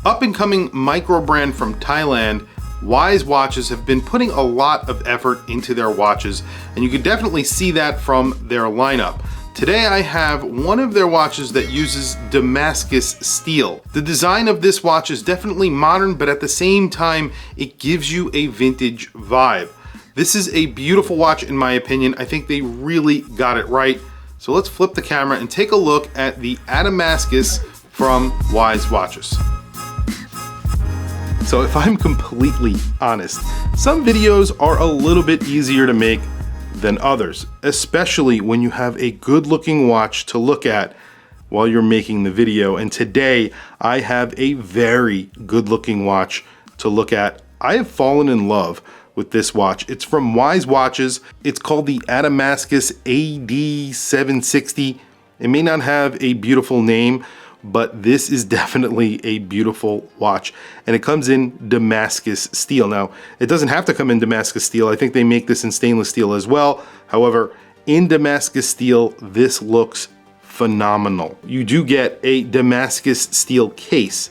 Up and coming micro brand from Thailand, Wise Watches have been putting a lot of effort into their watches, and you can definitely see that from their lineup. Today I have one of their watches that uses Damascus steel. The design of this watch is definitely modern, but at the same time, it gives you a vintage vibe. This is a beautiful watch in my opinion. I think they really got it right. So let's flip the camera and take a look at the ADAMASCUS from Wise Watches. So if I'm completely honest, some videos are a little bit easier to make than others, especially when you have a good looking watch to look at while you're making the video. And today I have a very good looking watch to look at. I have fallen in love with this watch. It's from Wise Watches. It's called the ADAMASCUS AD760. It may not have a beautiful name, but this is definitely a beautiful watch, and it comes in Damascus steel. Now, it doesn't have to come in Damascus steel. I think they make this in stainless steel as well. However, in Damascus steel, this looks phenomenal. You do get a Damascus steel case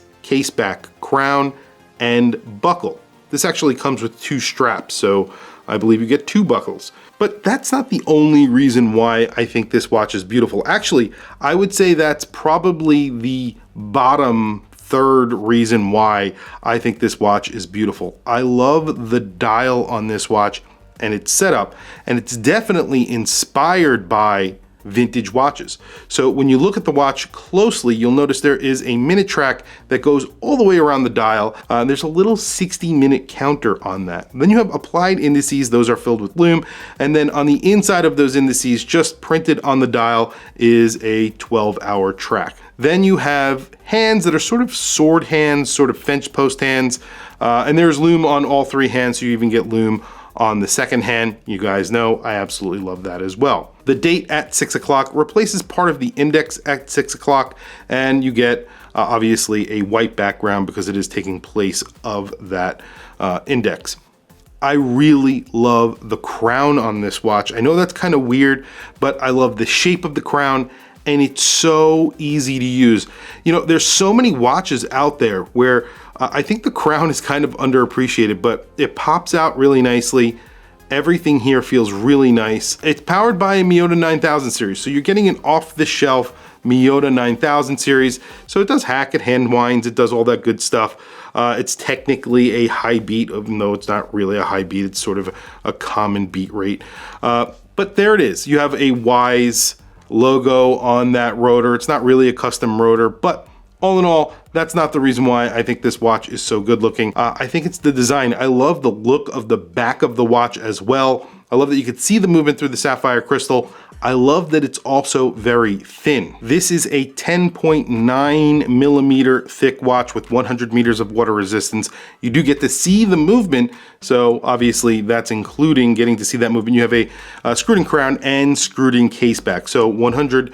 back, crown, and buckle. This actually comes with 2 straps, so I believe you get 2 buckles. But that's not the only reason why I think this watch is beautiful. Actually, I would say that's probably the bottom third reason why I think this watch is beautiful. I love the dial on this watch and its setup, and it's definitely inspired by vintage watches. So when you look at the watch closely, you'll notice there is a minute track that goes all the way around the dial. There's a little 60-minute counter on that. Then you have applied indices, those are filled with lume, and then on the inside of those indices, just printed on the dial, is a 12-hour track. Then you have hands that are sort of sword hands, sort of fence post hands, and there's lume on all 3 hands, so you even get lume on the second hand. You guys know I absolutely love that as well. The date at 6 o'clock replaces part of the index at 6 o'clock, and you get obviously a white background because it is taking place of that index. I really love the crown on this watch. I know that's kind of weird, but I love the shape of the crown, and it's so easy to use. You know, there's so many watches out there where I think the crown is kind of underappreciated, but it pops out really nicely. Everything here feels really nice. It's powered by a Miyota 9000 series, so you're getting an off-the-shelf Miyota 9000 series. So it does hack, it hand winds, it does all that good stuff. It's technically a high beat, even though it's not really a high beat. It's sort of a common beat rate. But there it is. You have a Wise logo on that rotor. It's not really a custom rotor, but all in all, that's not the reason why I think this watch is so good looking. I think it's the design. I love the look of the back of the watch as well. I love that you can see the movement through the sapphire crystal. I love that it's also very thin. This is a 10.9 millimeter thick watch with 100 meters of water resistance. You do get to see the movement, so obviously that's including getting to see that movement. You have a screwed-in crown and screwed-in case back, so 100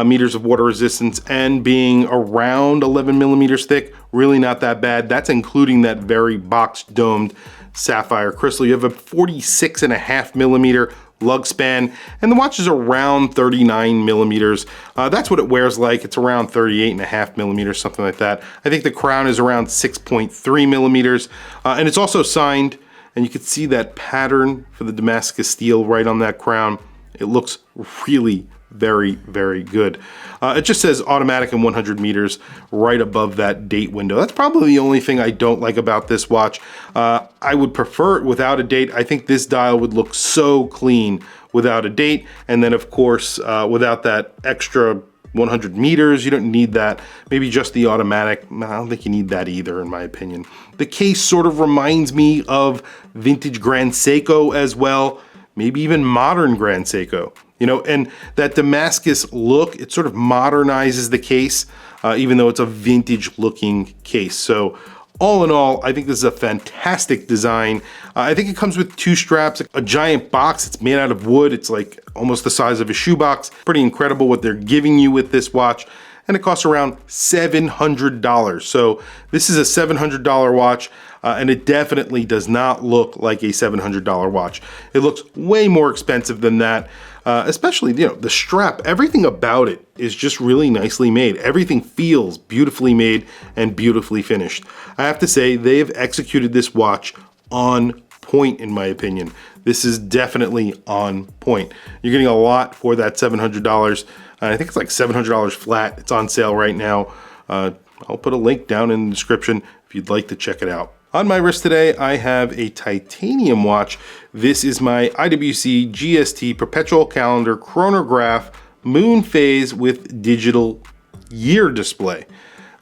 meters of water resistance and being around 11 millimeters thick, really not that bad. That's including that very boxed domed sapphire crystal. You have a 46.5 millimeter lug span, and the watch is around 39 millimeters. That's what it wears like. It's around 38.5 millimeters, something like that. I think the crown is around 6.3 millimeters, and it's also signed, and you can see that pattern for the Damascus steel right on that crown. It looks really very, very good. It just says automatic and 100 meters right above that date window. That's probably the only thing I don't like about this watch. I would prefer it without a date. I think this dial would look so clean without a date. And then of course, without that extra 100 meters, you don't need that. Maybe just the automatic. I don't think you need that either, in my opinion. The case sort of reminds me of vintage Grand Seiko as well. Maybe even modern Grand Seiko. You know, and that Damascus look, it sort of modernizes the case, even though it's a vintage looking case. So all in all, I think this is a fantastic design. I think it comes with 2 straps, a giant box. It's made out of wood. It's like almost the size of a shoebox. Pretty incredible what they're giving you with this watch. And it costs around $700. So this is a $700 watch. And it definitely does not look like a $700 watch. It looks way more expensive than that. especially, you know, the strap, everything about it is just really nicely made. Everything feels beautifully made and beautifully finished. I have to say, they've executed this watch on point, in my opinion. This is definitely on point. You're getting a lot for that $700. I think it's like $700 flat. It's on sale right now. I'll put a link down in the description if you'd like to check it out. On my wrist today, I have a titanium watch. This is my IWC GST Perpetual Calendar Chronograph Moon Phase with digital year display.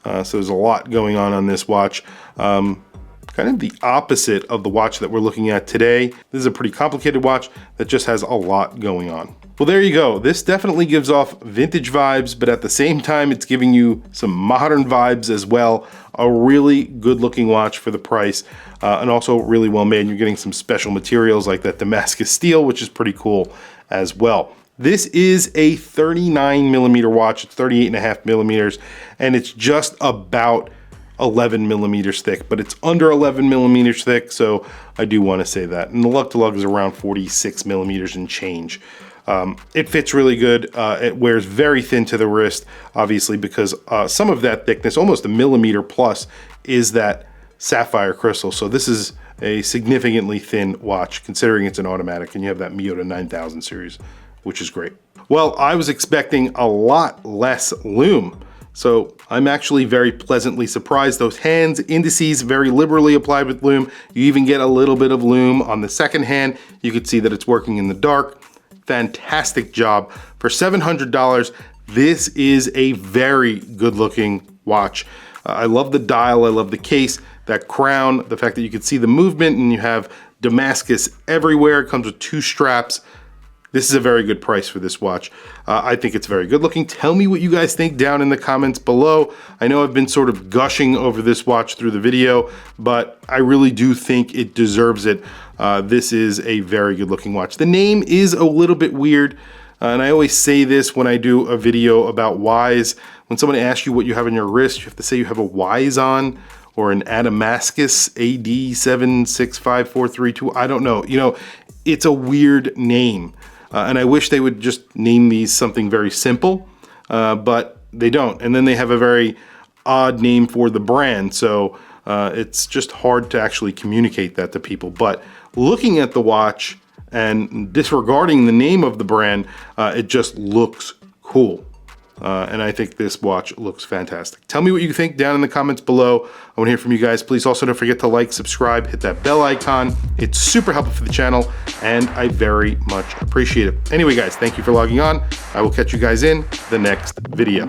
So there's a lot going on this watch. Kind of the opposite of the watch that we're looking at today. This is a pretty complicated watch that just has a lot going on. Well, there you go. This definitely gives off vintage vibes, but at the same time, it's giving you some modern vibes as well. A really good looking watch for the price, and also really well made. You're getting some special materials like that Damascus steel, which is pretty cool as well. This is a 39 millimeter watch. It's 38.5 millimeters, and it's just about 11 millimeters thick, but it's under 11 millimeters thick, so I do want to say that. And the lug to lug is around 46 millimeters and change. It fits really good. It wears very thin to the wrist, obviously, because some of that thickness, almost a millimeter plus, is that sapphire crystal. So this is a significantly thin watch, considering it's an automatic and you have that Miyota 9000 series, which is great. Well, I was expecting a lot less lume. So I'm actually very pleasantly surprised. Those hands indices very liberally applied with lume. You even get a little bit of lume on the second hand. You can see that it's working in the dark. Fantastic job. For $700, this is a very good looking watch. I love the dial, I love the case, that crown, the fact that you can see the movement and you have Damascus everywhere. It comes with 2 straps. This is a very good price for this watch. I think it's very good looking. Tell me what you guys think down in the comments below. I know I've been sort of gushing over this watch through the video, but I really do think it deserves it. This is a very good looking watch. The name is a little bit weird, and I always say this when I do a video about Wise. When someone asks you what you have on your wrist, you have to say you have a Wise on, or an ADAMASCUS AD760 I don't know. You know, it's a weird name. And I wish they would just name these something very simple, but they don't. And then they have a very odd name for the brand, so it's just hard to actually communicate that to people. But looking at the watch and disregarding the name of the brand, it just looks cool. And I think this watch looks fantastic. Tell me what you think down in the comments below. I want to hear from you guys. Please also don't forget to like, subscribe, hit that bell icon. It's super helpful for the channel, and I very much appreciate it. Anyway, guys, thank you for logging on. I will catch you guys in the next video.